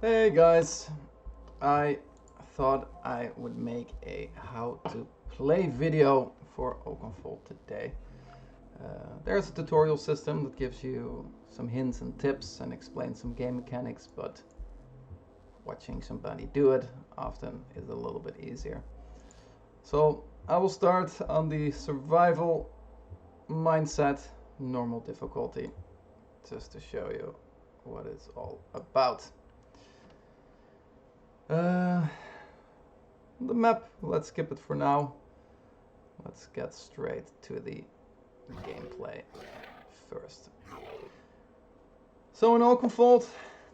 Hey guys, I thought I would make a how to play video for Oakenfold today. There's a tutorial system that gives you some hints and tips and explains some game mechanics, but watching somebody do it often is a little bit easier. So I will start on the survival mindset, normal difficulty, just to show you what it's all about. The map, let's skip it for now. Let's get straight to the gameplay first. So in Oakenfold,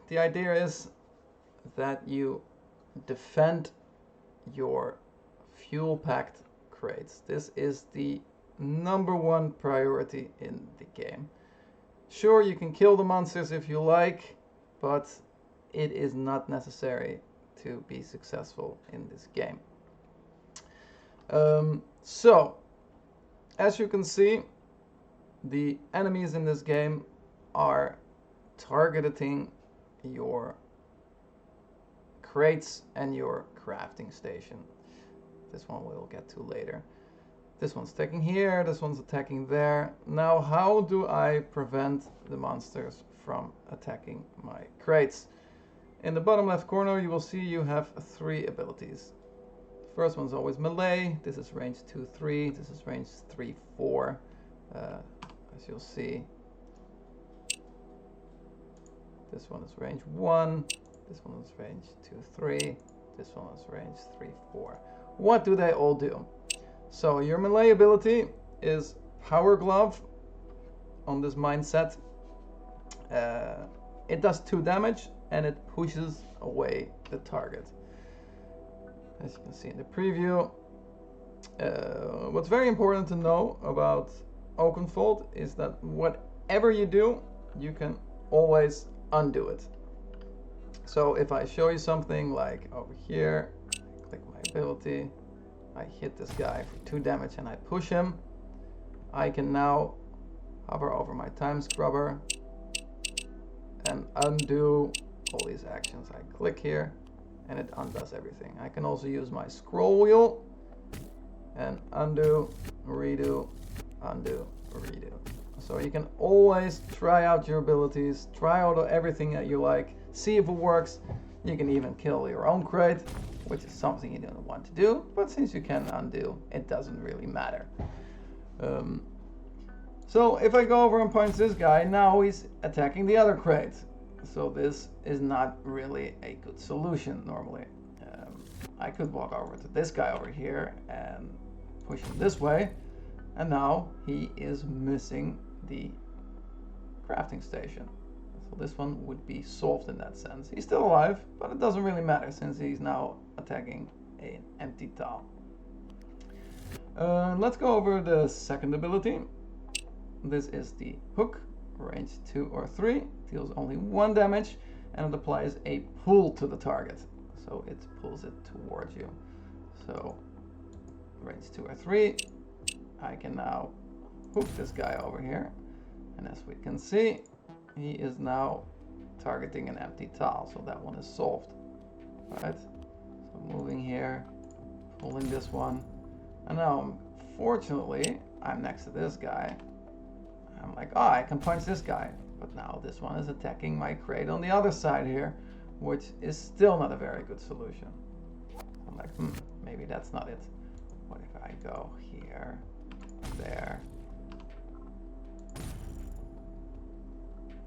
the idea is that you defend your fuel-packed crates. This is the #1 priority in the game. Sure, you can kill the monsters if you like, but it is not necessary to be successful in this game. So, as you can see, the enemies in this game are targeting your crates and your crafting station. This one we'll get to later. This one's attacking here, this one's attacking there. Now, how do I prevent the monsters from attacking my crates? In the bottom left corner, you will see you have 3 abilities. The first one's always melee. This is range 2-3. This is range 3-4. As you'll see, this one is range 1. This one is range 2-3. This one is range 3-4. What do they all do? So your melee ability is Power Glove on this mindset. It does 2 damage and it pushes away the target. As you can see in the preview, what's very important to know about Oakenfold is that whatever you do, you can always undo it. So if I show you something like over here, click my ability, I hit this guy for 2 damage and I push him, I can now hover over my time scrubber and undo all these actions. I click here and it undoes everything. I can also use my scroll wheel and undo, redo, undo, redo. So you can always try out your abilities, try out everything that you like, see if it works. You can even kill your own crate, which is something you don't want to do, but since you can undo, it doesn't really matter. So if I go over and punch this guy, now he's attacking the other crate. So this is not really a good solution normally. I could walk over to this guy over here and push him this way, and now he is missing the crafting station. So this one would be solved in that sense. He's still alive, but it doesn't really matter since he's now attacking an empty tile. Let's go over the second ability. This is the hook, range 2 or 3, deals only 1 damage, and it applies a pull to the target. So it pulls it towards you. So range 2 or 3, I can now hook this guy over here, and as we can see, he is now targeting an empty tile, so that one is solved. Right? So moving here, pulling this one, and now fortunately I'm next to this guy. I'm like, oh, I can punch this guy, but now this one is attacking my crate on the other side here, which is still not a very good solution. I'm like, maybe that's not it. What if I go here, there?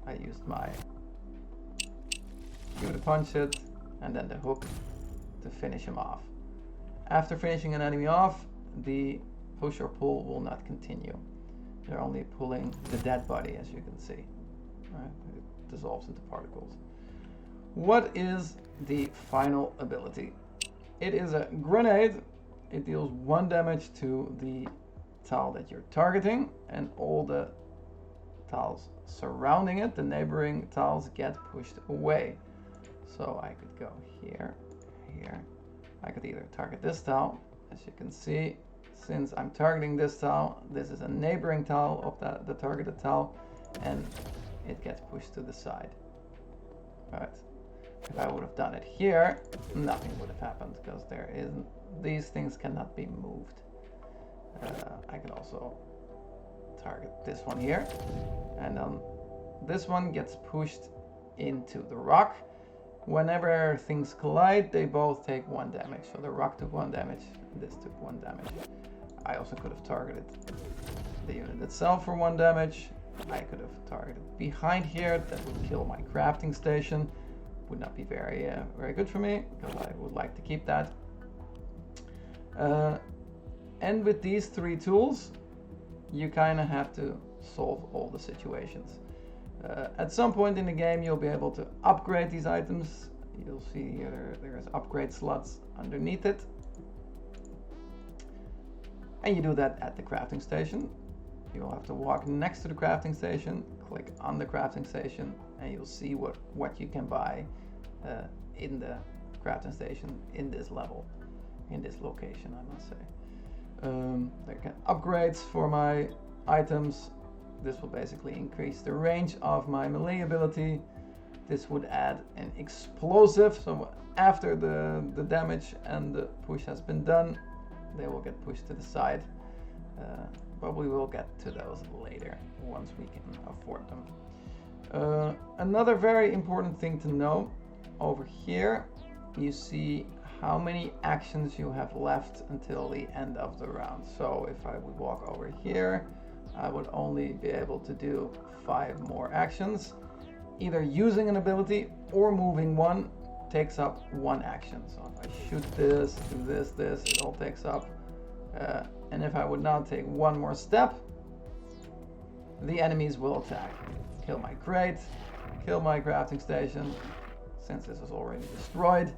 I used my Q to punch it, and then the hook to finish him off. After finishing an enemy off, the push or pull will not continue. They're only pulling the dead body, as you can see. Right? It dissolves into particles. What is the final ability? It is a grenade. It deals 1 damage to the tile that you're targeting, and all the tiles surrounding it, the neighboring tiles, get pushed away. So I could go here, here. I could either target this tile, as you can see. Since I'm targeting this tile, this is a neighboring tile of the targeted tile, and it gets pushed to the side. Right. If I would have done it here, nothing would have happened because there isn't. These things cannot be moved. I can also target this one here, and then this one gets pushed into the rock. Whenever things collide, they both take 1 damage. So the rock took 1 damage, this took 1 damage. I also could have targeted the unit itself for 1 damage. I could have targeted behind here, that would kill my crafting station. Would not be very good for me, because I would like to keep that. And with these 3 tools, you kind of have to solve all the situations. At some point in the game, you'll be able to upgrade these items. You'll see here there's upgrade slots underneath it. And you do that at the crafting station. You'll have to walk next to the crafting station, click on the crafting station, and you'll see what you can buy in the crafting station in this level, in this location, I must say. There can upgrades for my items. This will basically increase the range of my melee ability. This would add an explosive, so after the damage and the push has been done, they will get pushed to the side. But we will get to those later, once we can afford them. Another very important thing to know, over here you see how many actions you have left until the end of the round. So if I would walk over here, I would only be able to do 5 more actions. Either using an ability or moving one takes up 1 action. So if I shoot this, do this, it all takes up. And if I would now take 1 more step, the enemies will attack. Kill my crate, kill my crafting station. Since this is already destroyed,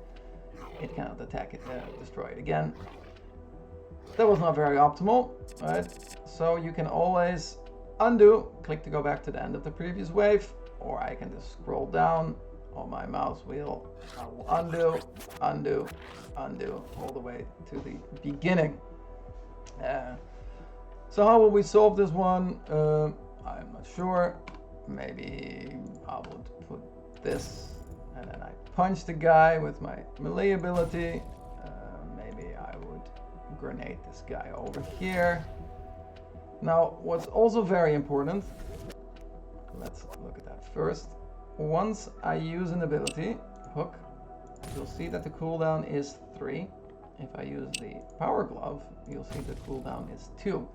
it cannot attack it, destroy it again. That was not very optimal, right? So you can always undo, click to go back to the end of the previous wave, or I can just scroll down on my mouse wheel. I will undo, undo, undo, all the way to the beginning. So how will we solve this one? I'm not sure. Maybe I would put this, and then I punch the guy with my melee ability. Maybe I would grenade this guy over here. Now, what's also very important, let's look at that first. Once I use an ability, hook, you'll see that the cooldown is 3. If I use the power glove, you'll see the cooldown is 2.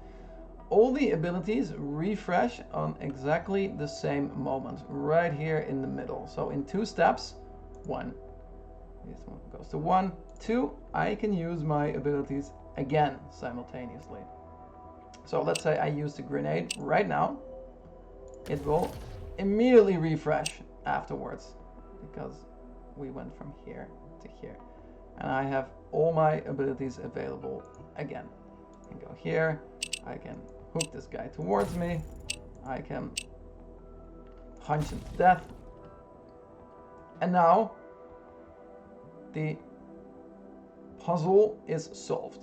All the abilities refresh on exactly the same moment, right here in the middle. So in 2 steps, 1, this one goes to 1, 2, I can use my abilities again simultaneously. So let's say I use the grenade right now. It will immediately refresh afterwards, because we went from here to here. And I have all my abilities available again. I can go here, I can hook this guy towards me, I can punch him to death. And now the puzzle is solved.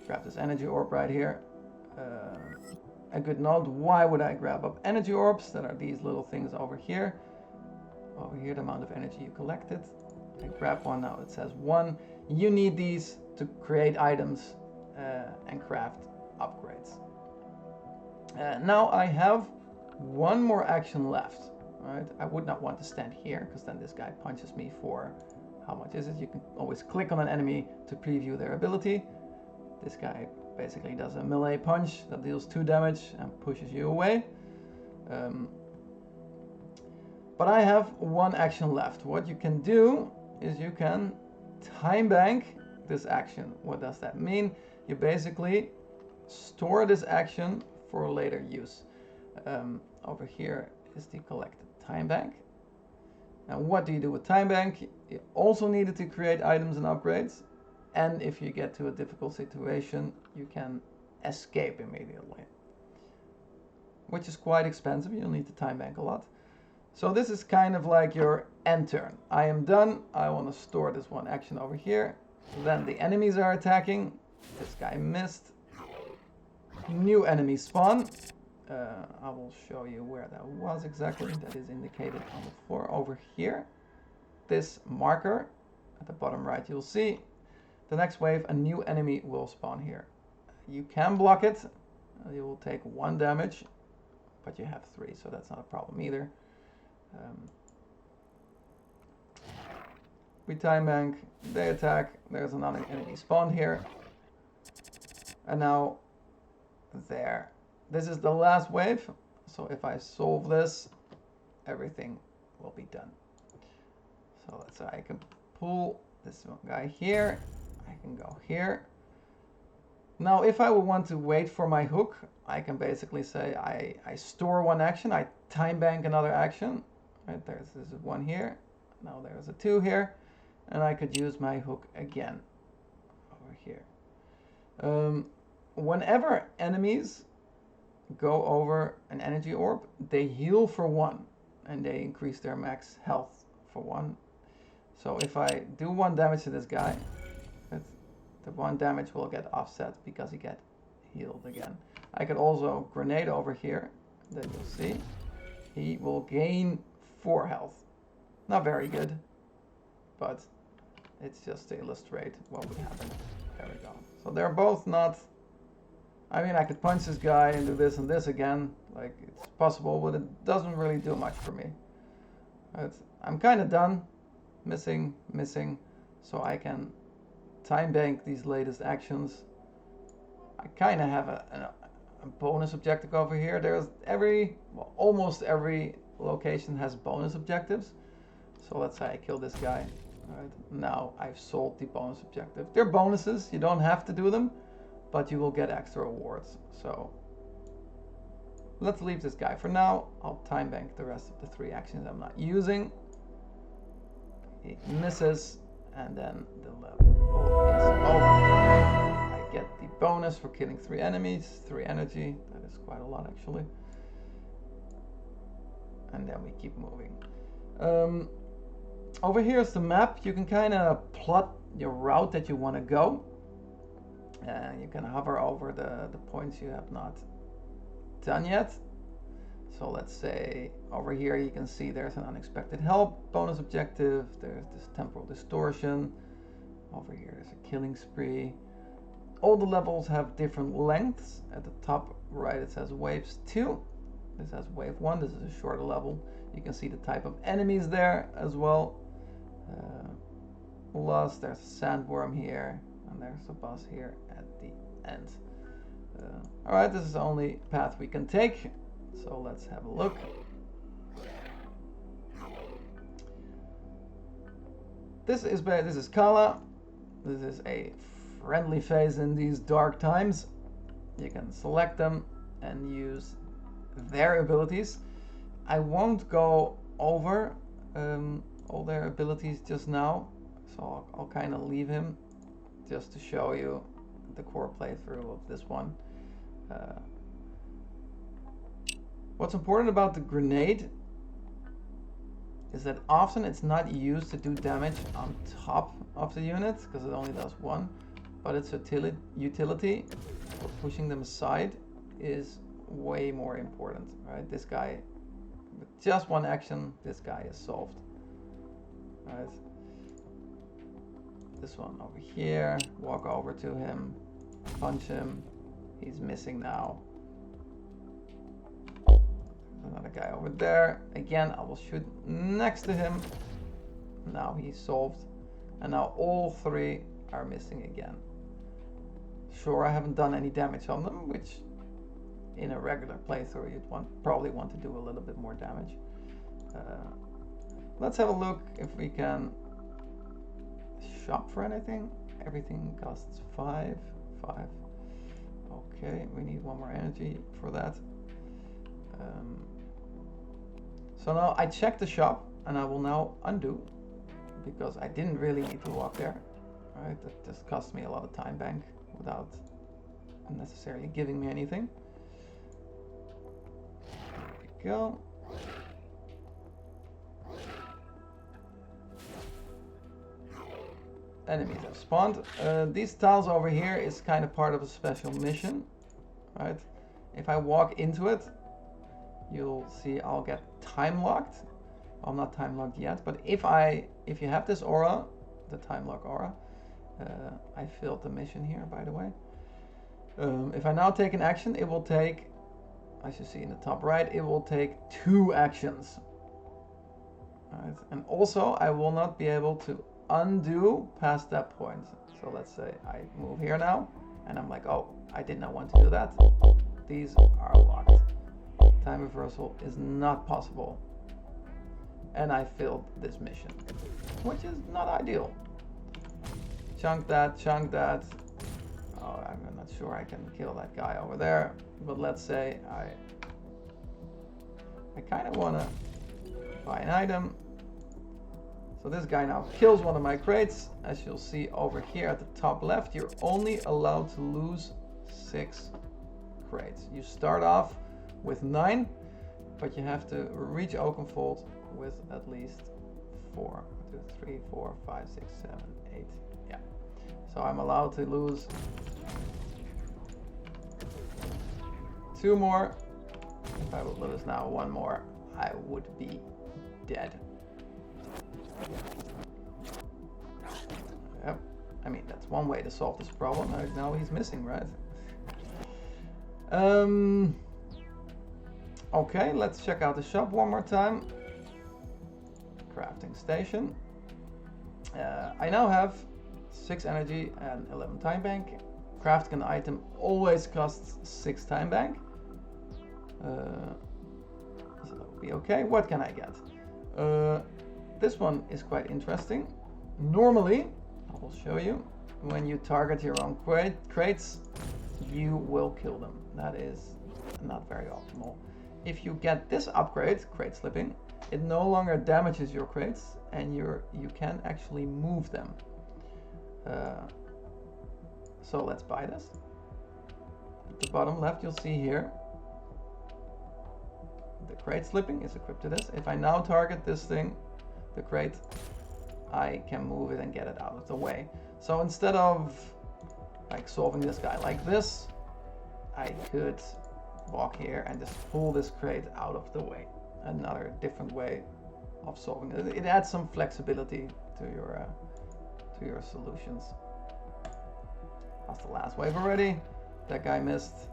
Grab this energy orb right here. A good note, why would I grab up energy orbs? That are these little things over here. Over here, the amount of energy you collected. I grab one now, it says 1. You need these to create items and craft upgrades. Now I have 1 more action left. Right? I would not want to stand here, because then this guy punches me for, how much is it? You can always click on an enemy to preview their ability. This guy basically does a melee punch that deals 2 damage and pushes you away. But I have 1 action left. What you can do is you can time bank this action. What does that mean? You basically store this action for later use. Over here is the collected time bank. Now what do you do with time bank? You also need it to create items and upgrades. And if you get to a difficult situation, you can escape immediately. Which is quite expensive, you'll need to time bank a lot. So this is kind of like your end turn. I am done, I want to store this 1 action over here. Then the enemies are attacking. This guy missed. New enemies spawn. I will show you where that was exactly. That is indicated on the floor over here. this marker at the bottom right, you'll see the next wave, a new enemy will spawn here. You can block it. You will take 1 damage, but you have 3, so that's not a problem either. We time bank, they attack, there's another enemy spawned here. And now, there. This is the last wave, so if I solve this, everything will be done. So let's say I can pull this one guy here, I can go here. Now if I would want to wait for my hook, I can basically say I store 1 action, I time bank another action. Right, this is 1 here, now there's a 2 here, and I could use my hook again over here. Whenever enemies go over an energy orb, they heal for 1, and they increase their max health for 1. So if I do 1 damage to this guy, the 1 damage will get offset because he get healed again. I could also grenade over here, then you'll see he will gain 4 health. Not very good, but it's just to illustrate what would happen. There we go. So they're both not, I mean, I could punch this guy and do this and this again, like it's possible, but it doesn't really do much for me. I'm kind of done, missing, so I can time bank these latest actions. I kind of have a bonus objective over here. There's almost every location has bonus objectives. So let's say I kill this guy. Right, now I've sold the bonus objective. They're bonuses, you don't have to do them, but you will get extra rewards. So let's leave this guy for now. I'll time bank the rest of the 3 actions I'm not using. He misses, and then the level is over. I get the bonus for killing 3 enemies, 3 energy. That is quite a lot actually. And then we keep moving. Over here is the map. You can kind of plot your route that you want to go. You can hover over the points you have not done yet. So let's say over here you can see there's an unexpected help bonus objective. There's this temporal distortion. Over here there's a killing spree. All the levels have different lengths. At the top right it says waves 2. This has wave 1. This is a shorter level. You can see the type of enemies there as well. Plus there's a sandworm here, and there's a boss here at the end. Alright, this is the only path we can take, so let's have a look. This is Kala. This is a friendly face in these dark times. You can select them and use their abilities. I won't go over all their abilities just now, so I'll kind of leave him just to show you the core playthrough of this one. What's important about the grenade is that often it's not used to do damage on top of the unit, because it only does 1, but its utility for pushing them aside is way more important, right? This guy, with just 1 action, this guy is solved. Right. This one over here, walk over to him, punch him, he's missing now. Another guy over there, again I will shoot next to him, now he's solved, and now all 3 are missing again. Sure, I haven't done any damage on them, which in a regular playthrough you'd probably want to do a little bit more damage. Let's have a look if we can shop for anything. Everything costs 5. Okay, we need 1 more energy for that. So now I checked the shop, and I will now undo, because I didn't really need to walk there. Right, that just cost me a lot of time bank without necessarily giving me anything. There we go. Enemies have spawned. These tiles over here is kind of part of a special mission, right? If I walk into it, you'll see I'll get time locked. I'm not time locked yet, but if you have this aura, the time lock aura, I failed the mission here, by the way. If I now take an action, it will take, as you see in the top right, it will take 2 actions. Right. And also, I will not be able to undo past that point. So let's say I move here now, and I'm like, oh, I did not want to do that. These are locked. Time reversal is not possible. And I failed this mission, which is not ideal. Chunk that, chunk that. Oh, I'm not sure I can kill that guy over there, but let's say I kind of want to buy an item. So this guy now kills one of my crates. As you'll see over here at the top left, you're only allowed to lose 6 crates. You start off with 9, but you have to reach Oakenfold with at least 4. 1, 2, 3, 4, 5, 6, 7, 8. Yeah. So I'm allowed to lose 2 more. If I would lose now 1 more, I would be dead. Yep. I mean, that's one way to solve this problem. Now he's missing, right? Okay, let's check out the shop one more time. Crafting station. I now have 6 energy and 11 time bank. Crafting an item always costs 6 time bank. So that will be okay. What can I get? This one is quite interesting. Normally, I will show you, when you target your own crates, you will kill them. That is not very optimal. If you get this upgrade, crate slipping, it no longer damages your crates, and you can actually move them. So let's buy this. At the bottom left, you'll see here, the crate slipping is equipped to this. If I now target this thing, the crate, I can move it and get it out of the way. So instead of like solving this guy like this, I could walk here and just pull this crate out of the way. Another different way of solving it. It adds some flexibility to your solutions. That's the last wave already. That guy missed.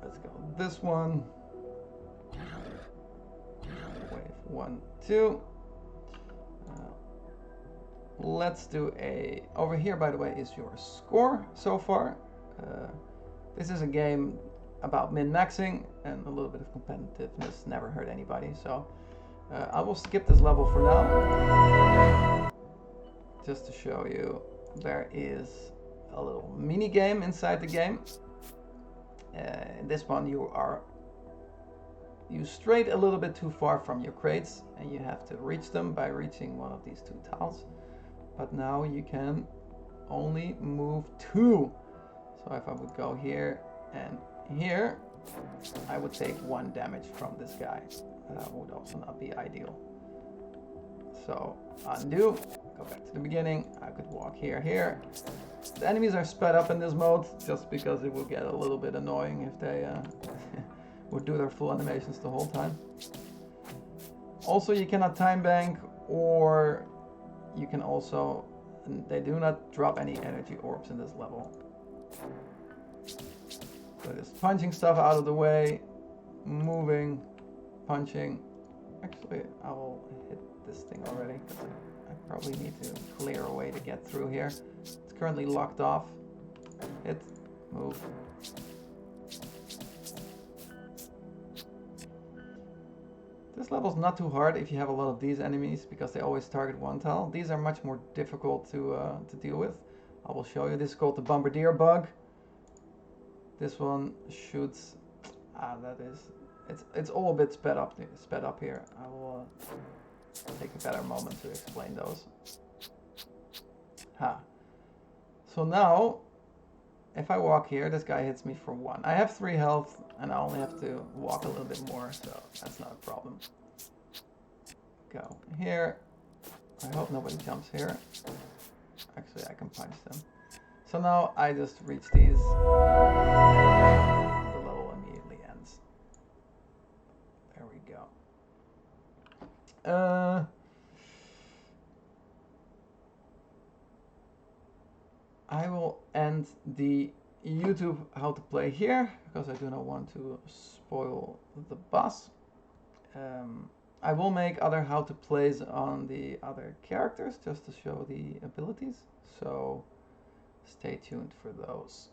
Let's go this one. Wave 1, 2. Let's do a... Over here, by the way, is your score so far. This is a game about min-maxing, and a little bit of competitiveness never hurt anybody. So I will skip this level for now. Just to show you, there is a little mini game inside the game. In this one, you strayed a little bit too far from your crates, and you have to reach them by reaching one of these 2 tiles. But now you can only move 2. So if I would go here and here, I would take 1 damage from this guy. That would also not be ideal. So undo, go back to the beginning. I could walk here. The enemies are sped up in this mode just because it would get a little bit annoying if they would do their full animations the whole time. Also, you cannot time bank, or you can also, they do not drop any energy orbs in this level. So just punching stuff out of the way, moving, punching. Actually, I will hit this thing already because I probably need to clear a way to get through here. It's currently locked off. Hit, move. This level's not too hard if you have a lot of these enemies, because they always target 1 tile. These are much more difficult to deal with. I will show you. This is called the Bombardier bug. This one shoots. It's all a bit sped up here. I will take a better moment to explain those. So now, if I walk here, this guy hits me for 1. I have 3 health, and I only have to walk a little bit more, so that's not a problem. Go here. I hope nobody jumps here. Actually, I can punch them. So now I just reach these, and the level immediately ends. There we go. I will end the YouTube how to play here because I do not want to spoil the boss. I will make other how to plays on the other characters just to show the abilities, so stay tuned for those.